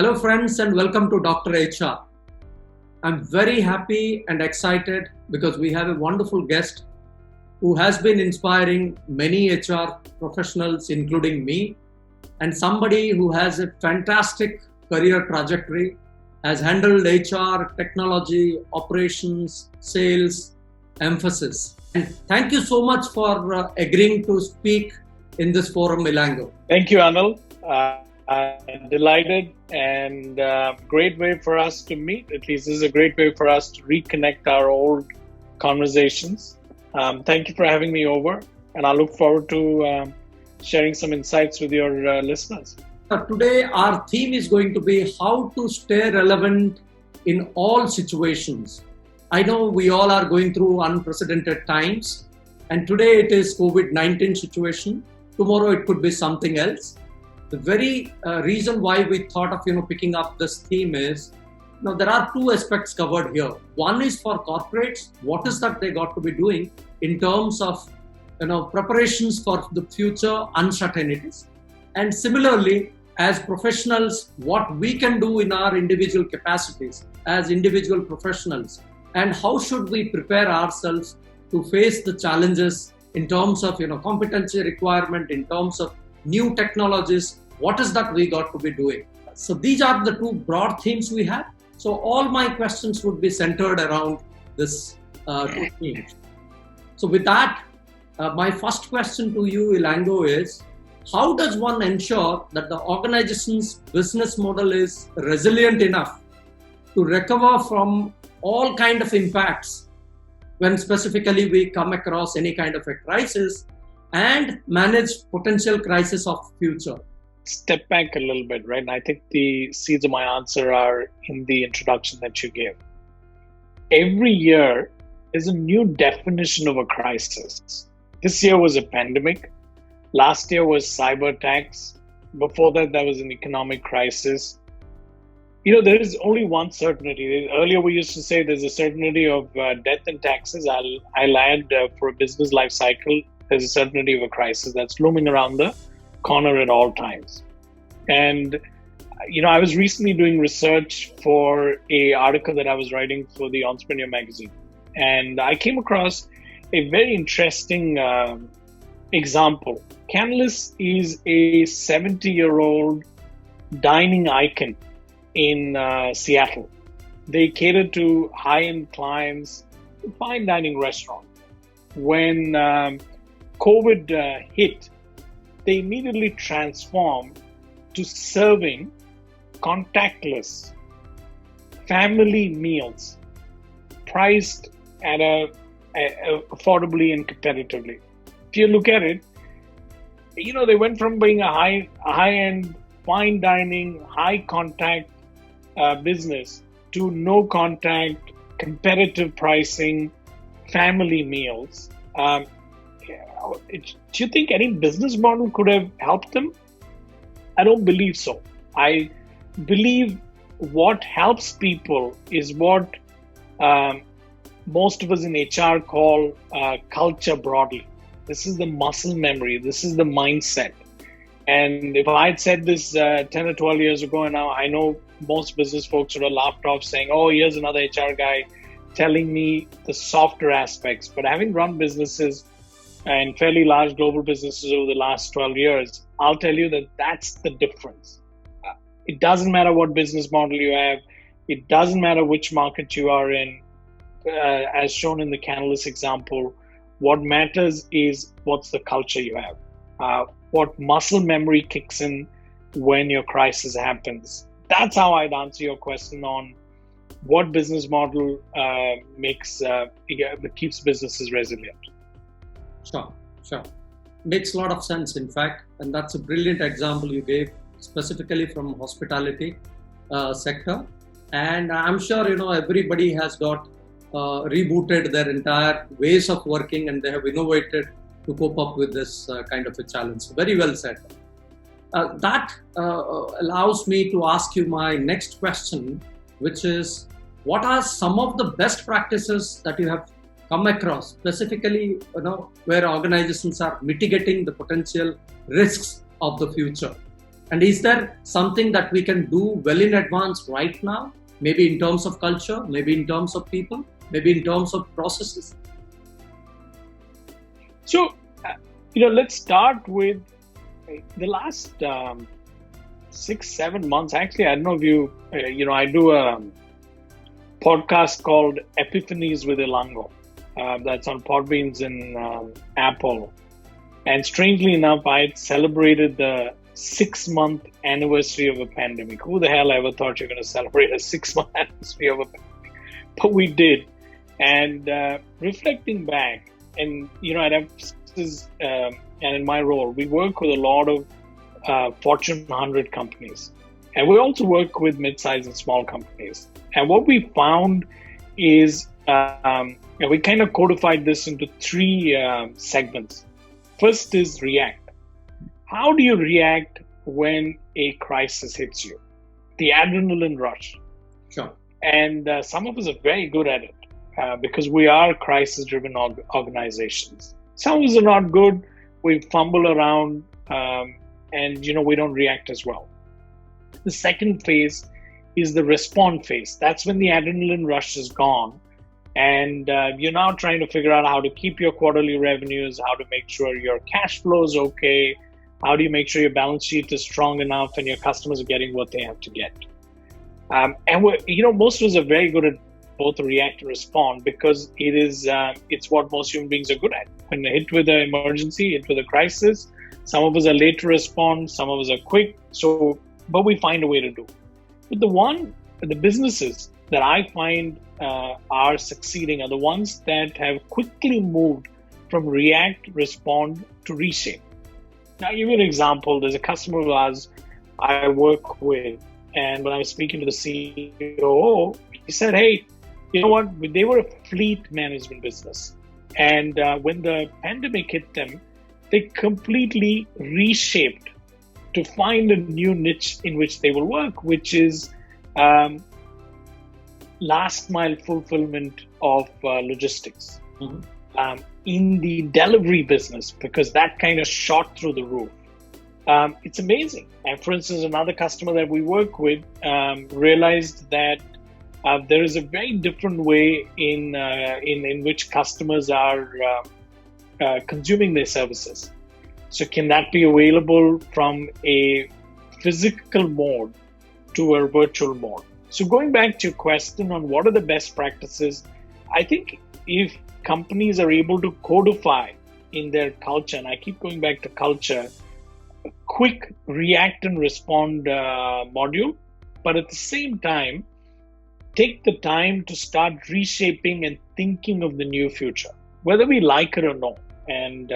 Hello friends and welcome to Dr. HR. I'm very happy and excited because we have a wonderful guest who has been inspiring many HR professionals including me, and somebody who has a fantastic career trajectory, has handled HR, technology, operations, sales, Mphasis. And thank you so much for agreeing to speak in this forum, Elango. Thank you, Anil. Delighted and great way for us to meet. At least this is a great way for us to reconnect our old conversations. Thank you for having me over, and I look forward to sharing some insights with your listeners. Today, our theme is going to be how to stay relevant in all situations. I know we all are going through unprecedented times, and today it is COVID-19 situation. Tomorrow it could be something else. The very reason why we thought of picking up this theme is, there are two aspects covered here. One is for corporates, what is that they got to be doing in terms of preparations for the future uncertainties, and similarly as professionals, what we can do in our individual capacities as individual professionals, and how should we prepare ourselves to face the challenges in terms of competency requirement, in terms of new technologies, what is that we got to be doing? So these are the two broad themes we have. So all my questions would be centered around this two themes. So with that, my first question to you, Elango, is how does one ensure that the organization's business model is resilient enough to recover from all kind of impacts when specifically we come across any kind of a crisis and manage potential crisis of future? Step back a little bit, right? And I think the seeds of my answer are in the introduction that you gave. Every year is a new definition of a crisis. This year was a pandemic. Last year was cyber attacks. Before that, there was an economic crisis. There is only one certainty. Earlier, we used to say there's a certainty of death and taxes. I'll add for a business life cycle, there's a certainty of a crisis that's looming around the corner at all times. And, I was recently doing research for an article that I was writing for the Entrepreneur magazine. And I came across a very interesting example. Canlis is a 70-year-old dining icon in Seattle. They cater to high-end clients, fine dining restaurant. When COVID hit, they immediately transformed to serving contactless family meals priced at affordably and competitively. If you look at it, they went from being a high-end, fine dining, high contact business to no contact, competitive pricing, family meals. Do you think any business model could have helped them? I don't believe so. I believe what helps people is what most of us in HR call culture broadly. This is the muscle memory. This is the mindset. And if I had said this 10 or 12 years ago, and now I know most business folks would have laughed off saying, oh, here's another HR guy telling me the softer aspects. But having run businesses and fairly large global businesses over the last 12 years, I'll tell you that that's the difference. It doesn't matter what business model you have. It doesn't matter which market you are in. As shown in the Canlis example, what matters is what's the culture you have. What muscle memory kicks in when your crisis happens. That's how I'd answer your question on what business model keeps businesses resilient. Sure. Makes a lot of sense, in fact, and that's a brilliant example you gave, specifically from hospitality sector. And I'm sure everybody has got rebooted their entire ways of working, and they have innovated to cope up with this kind of a challenge. Very well said. That allows me to ask you my next question, which is, what are some of the best practices that you have come across, specifically, where organizations are mitigating the potential risks of the future? And is there something that we can do well in advance right now? Maybe in terms of culture, maybe in terms of people, maybe in terms of processes? So, let's start with the last 6-7 months. Actually, I don't know if you, I do a podcast called Epiphanies with Elango. That's on Podbeans and Apple. And strangely enough, I had celebrated the 6-month anniversary of a pandemic. Who the hell ever thought you're going to celebrate a 6-month anniversary of a pandemic? But we did. And reflecting back, and at Mphasis and in my role, we work with a lot of Fortune 100 companies. And we also work with mid-sized and small companies. And what we found is we kind of codified this into 3 segments. First is react. How do you react when a crisis hits you? The adrenaline rush. Sure. And some of us are very good at it because we are crisis-driven organizations. Some of us are not good. We fumble around and we don't react as well. The second phase is the respond phase. That's when the adrenaline rush is gone. And you're now trying to figure out how to keep your quarterly revenues, how to make sure your cash flow is okay, how do you make sure your balance sheet is strong enough and your customers are getting what they have to get. And most of us are very good at both react and respond because it's what most human beings are good at. When they're hit with an emergency, hit with a crisis, some of us are late to respond, some of us are quick. But we find a way to do. But the businesses that I find are succeeding are the ones that have quickly moved from react, respond to reshape. Now, I'll give you an example. There's a customer of ours I work with, and when I was speaking to the CEO, he said, hey, you know what? They were a fleet management business. And when the pandemic hit them, they completely reshaped to find a new niche in which they will work, which is last mile fulfillment of logistics in the delivery business, because that kind of shot through the roof. It's amazing. And for instance, another customer that we work with realized that there is a very different way in which customers are consuming their services. So can that be available from a physical mode to a virtual mode? So going back to your question on what are the best practices, I think if companies are able to codify in their culture, and I keep going back to culture, a quick react and respond module, but at the same time, take the time to start reshaping and thinking of the new future, whether we like it or not. And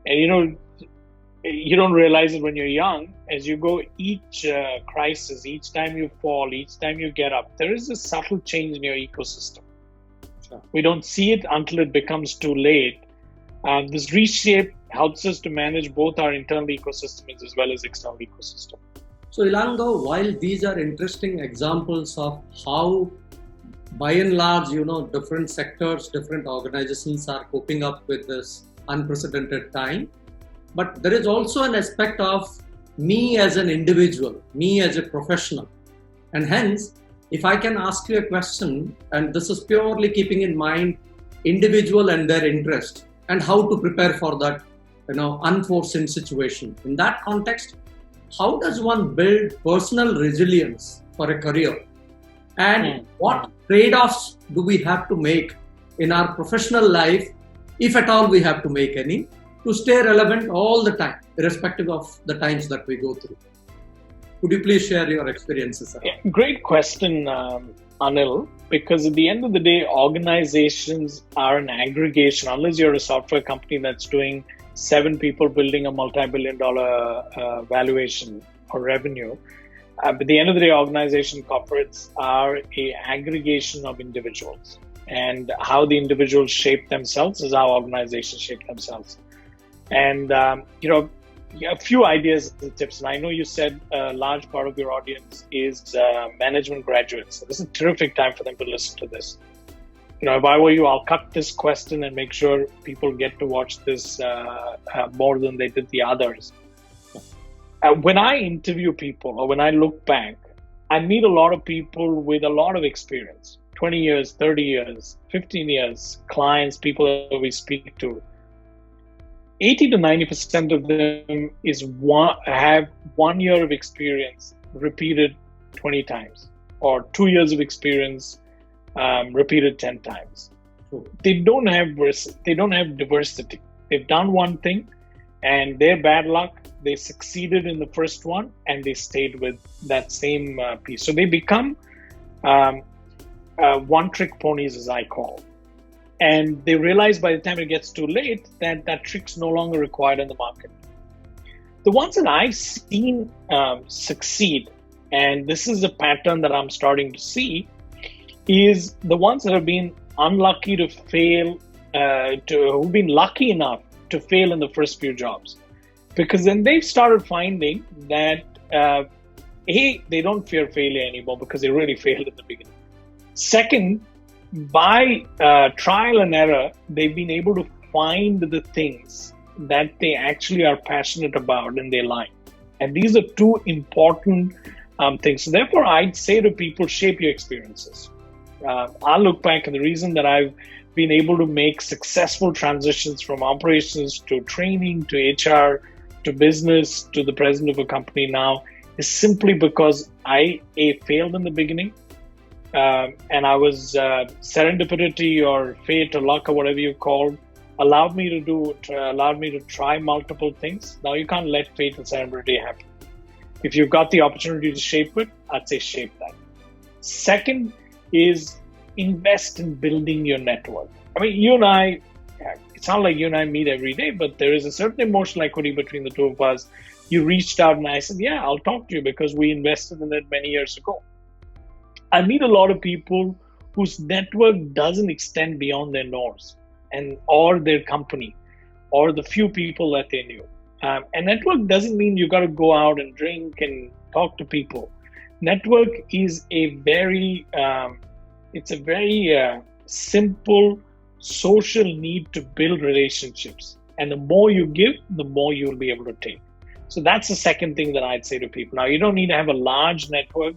you don't realize it when you're young. As you go, each crisis, each time you fall, each time you get up, there is a subtle change in your ecosystem. Sure. We don't see it until it becomes too late. This reshape helps us to manage both our internal ecosystems as well as external ecosystem. So Elango, while these are interesting examples of how, by and large, different sectors, different organizations are coping up with this unprecedented time, but there is also an aspect of me as an individual, me as a professional. And hence, if I can ask you a question, and this is purely keeping in mind individual and their interest and how to prepare for that, unforeseen situation. In that context, how does one build personal resilience for a career? And what trade-offs do we have to make in our professional life, if at all we have to make any, to stay relevant all the time, irrespective of the times that we go through? Could you please share your experiences? Yeah, great question, Anil, because at the end of the day, organizations are an aggregation. Unless you're a software company that's doing 7 people building a multi-billion-dollar valuation or revenue, but at the end of the day, organization corporates are an aggregation of individuals. And how the individuals shape themselves is how organizations shape themselves. And, a few ideas and tips. And I know you said a large part of your audience is management graduates. So this is a terrific time for them to listen to this. If I were you, I'll cut this question and make sure people get to watch this more than they did the others. When I interview people or when I look back, I meet a lot of people with a lot of experience, 20 years, 30 years, 15 years, clients, people that we speak to. 80 to 90% of them have 1 year of experience repeated 20 times, or 2 years of experience repeated 10 times. They don't have diversity. They've done one thing, and their bad luck, they succeeded in the first one, and they stayed with that same piece. So they become one-trick ponies, as I call. And they realize by the time it gets too late that that trick's no longer required in the market. The ones that I've seen succeed, and this is a pattern that I'm starting to see, is the ones that have been unlucky to fail, who've been lucky enough to fail in the first few jobs. Because then they've started finding that, they don't fear failure anymore because they really failed at the beginning. Second, by trial and error, they've been able to find the things that they actually are passionate about in their life. And these are two important things. So therefore, I'd say to people, shape your experiences. I'll look back, and the reason that I've been able to make successful transitions from operations to training to HR to business to the president of a company now is simply because I failed in the beginning. And I was serendipity or fate or luck or whatever you called allowed me to try multiple things. Now you can't let fate and serendipity happen. If you've got the opportunity to shape it, I'd say shape that. Second is invest in building your network. I mean, you and I, it's not like you and I meet every day, but there is a certain emotional equity between the two of us. You reached out and I said, yeah, I'll talk to you because we invested in it many years ago. I meet a lot of people whose network doesn't extend beyond their nose or their company or the few people that they knew. And network doesn't mean you got to go out and drink and talk to people. Network is a very simple social need to build relationships. And the more you give, the more you'll be able to take. So that's the second thing that I'd say to people. Now, you don't need to have a large network.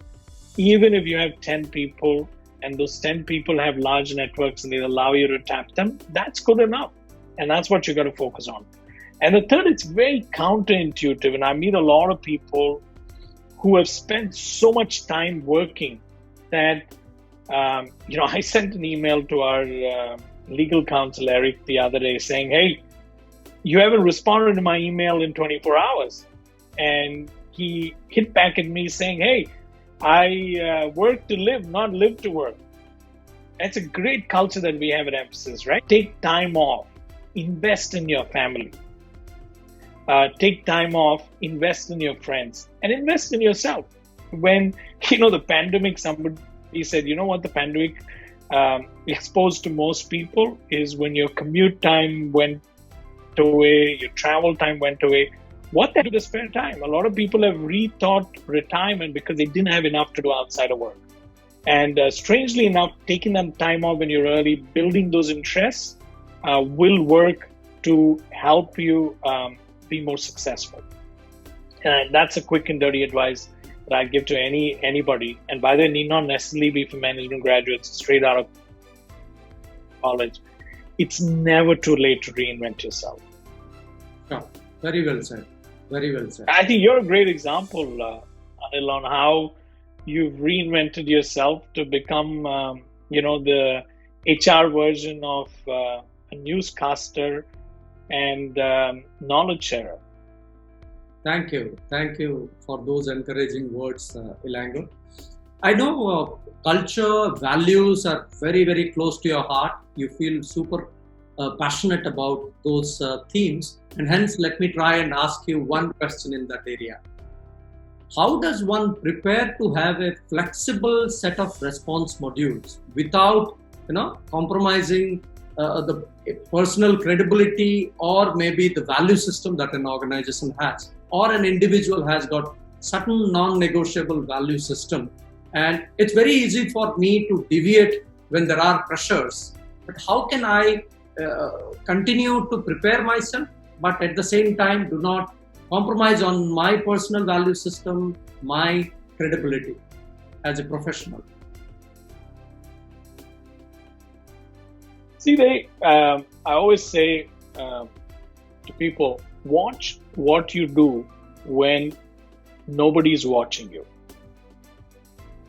Even if you have 10 people and those 10 people have large networks and they allow you to tap them, that's good enough. And that's what you got to focus on. And the third, it's very counterintuitive. And I meet a lot of people who have spent so much time working that, I sent an email to our legal counsel, Eric, the other day saying, hey, you haven't responded to my email in 24 hours. And he hit back at me saying, hey, I work to live, not live to work. That's a great culture that we have at Mphasis, right? Take time off, invest in your family. Take time off, invest in your friends, and invest in yourself. When, the pandemic, somebody said, you know what the pandemic exposed to most people is when your commute time went away, your travel time went away. What they do to spare time? A lot of people have rethought retirement because they didn't have enough to do outside of work. And strangely enough, taking that time off when you're early, building those interests will work to help you be more successful. And that's a quick and dirty advice that I give to anybody. And by the way, need not necessarily be for management graduates straight out of college. It's never too late to reinvent yourself. Oh, very well said. Very well said. I think you're a great example, Anil, on how you've reinvented yourself to become, the HR version of a newscaster and knowledge sharer. Thank you. Thank you for those encouraging words, Elango. I know culture, values are very, very close to your heart. You feel super passionate about those themes. And hence, let me try and ask you one question in that area. How does one prepare to have a flexible set of response modules without, compromising the personal credibility or maybe the value system that an organization has, or an individual has got certain non-negotiable value system, and it's very easy for me to deviate when there are pressures. But how can I continue to prepare myself, but at the same time do not compromise on my personal value system, my credibility as a professional? See, I always say to people, watch what you do when nobody's watching you.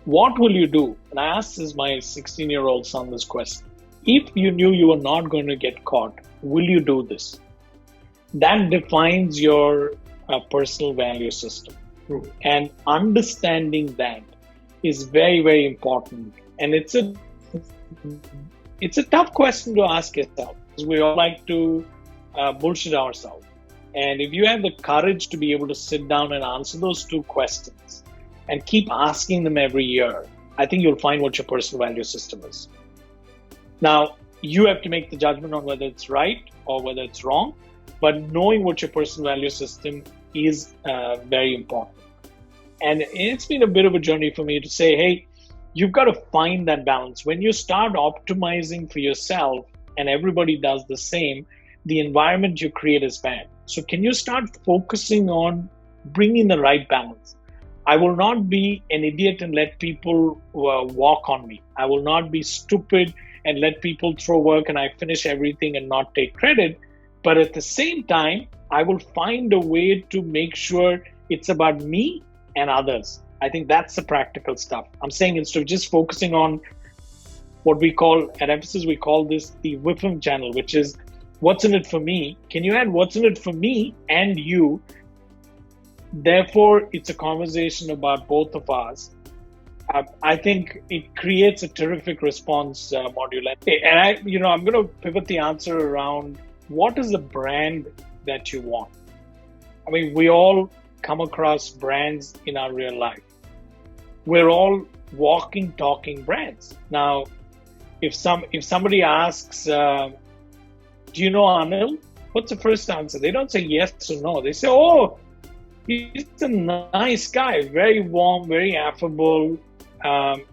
What will you do? And I asked my 16-year-old son this question. If you knew you were not going to get caught, will you do this? That defines your personal value system. True. And understanding that is very, very important. And it's a tough question to ask yourself, because we all like to bullshit ourselves. And if you have the courage to be able to sit down and answer those two questions and keep asking them every year, I think you'll find what your personal value system is. Now, you have to make the judgment on whether it's right or whether it's wrong, but knowing what your personal value system is very important. And it's been a bit of a journey for me to say, hey, you've got to find that balance. When you start optimizing for yourself and everybody does the same, the environment you create is bad. So can you start focusing on bringing the right balance? I will not be an idiot and let people walk on me. I will not be stupid and let people throw work and I finish everything and not take credit. But at the same time, I will find a way to make sure it's about me and others. I think that's the practical stuff. I'm saying instead of just focusing on what we call, at Mphasis, we call this the WIFM channel, which is what's in it for me. Can you add what's in it for me and you? Therefore, it's a conversation about both of us. I think it creates a terrific response module. And I'm going to pivot the answer around what is the brand that you want? I mean, we all come across brands in our real life. We're all walking, talking brands. Now, if somebody asks, do you know Anil? What's the first answer? They don't say yes or no. They say, oh, he's a nice guy, very warm, very affable.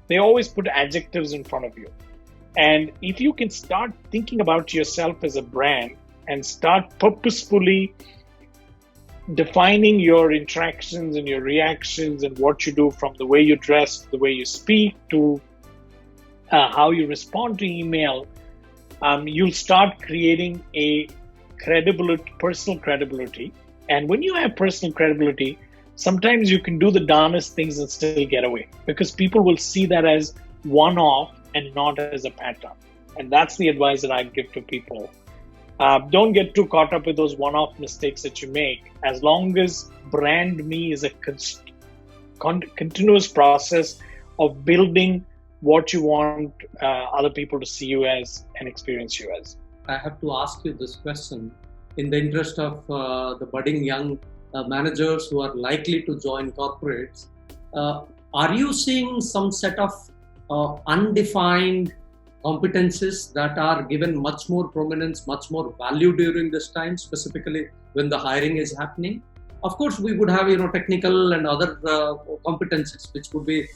They always put adjectives in front of you. And if you can start thinking about yourself as a brand and start purposefully defining your interactions and your reactions and what you do, from the way you dress, the way you speak, to how you respond to email, you'll start creating a personal credibility. And when you have personal credibility, sometimes you can do the darnest things and still get away, because people will see that as one-off and not as a pattern. And that's the advice that I give to people. Don't get too caught up with those one-off mistakes that you make. As long as brand me is a continuous process of building what you want other people to see you as and experience you as. I have to ask you this question in the interest of the budding young managers who are likely to join corporates. Are you seeing some set of undefined competencies that are given much more prominence, much more value during this time, specifically when the hiring is happening? Of course, we would have technical and other competencies, which would be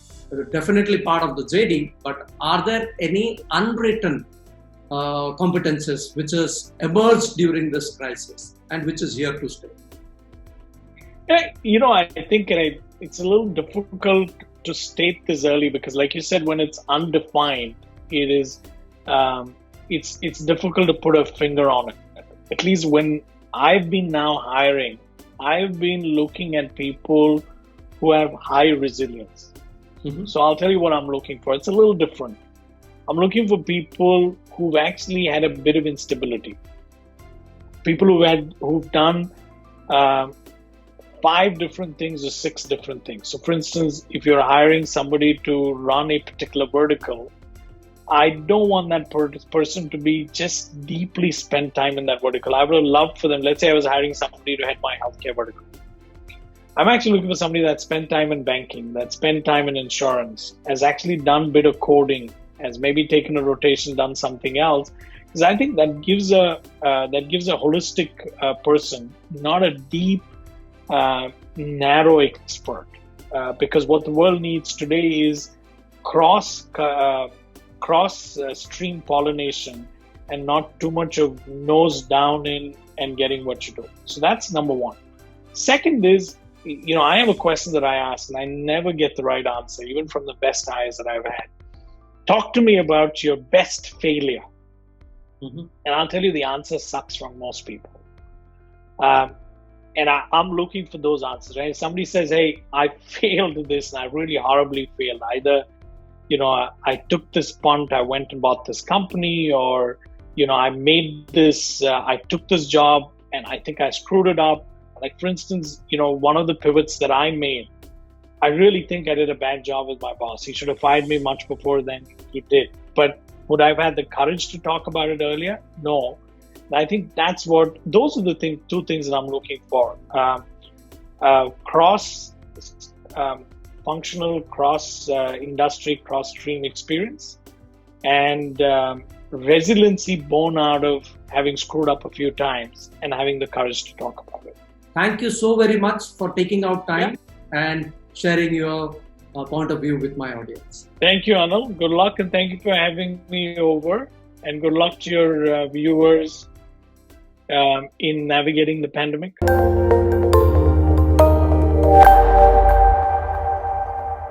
definitely part of the JD. But are there any unwritten competencies which has emerged during this crisis and which is here to stay? I think it's a little difficult to state this early, because, like you said, when it's undefined, it is it's difficult to put a finger on it. At least when I've been now hiring, I've been looking at people who have high resilience. Mm-hmm. So I'll tell you what I'm looking for. It's a little different. I'm looking for people who've actually had a bit of instability. People who've done 5 different things or 6 different things. So for instance, if you're hiring somebody to run a particular vertical, I don't want that person to be just deeply spend time in that vertical. I would have loved for them. Let's say I was hiring somebody to head my healthcare vertical. I'm actually looking for somebody that spent time in banking, that spent time in insurance, has actually done a bit of coding, has maybe taken a rotation, done something else. Because I think that gives a holistic person, not a deep, narrow expert. Because what the world needs today is cross stream pollination, and not too much of nose down in and getting what you do. So that's number one. Second is, I have a question that I ask and I never get the right answer, even from the best hires that I've had. Talk to me about your best failure. And I'll tell you the answer sucks from most people. And I'm looking for those answers, right? Somebody says, hey, I failed at this and I really horribly failed. Either, I took this punt, I went and bought this company, or, I made this, I took this job and I think I screwed it up. Like, for instance, one of the pivots that I made, I really think I did a bad job with my boss. He should have fired me much before then. He did. But would I have had the courage to talk about it earlier? No. I think those are the two things that I'm looking for. Functional, cross-industry, cross-stream experience, and resiliency born out of having screwed up a few times and having the courage to talk about it. Thank you so very much for taking out time and sharing your point of view with my audience. Thank you, Anil. Good luck, and thank you for having me over. And good luck to your viewers in navigating the pandemic.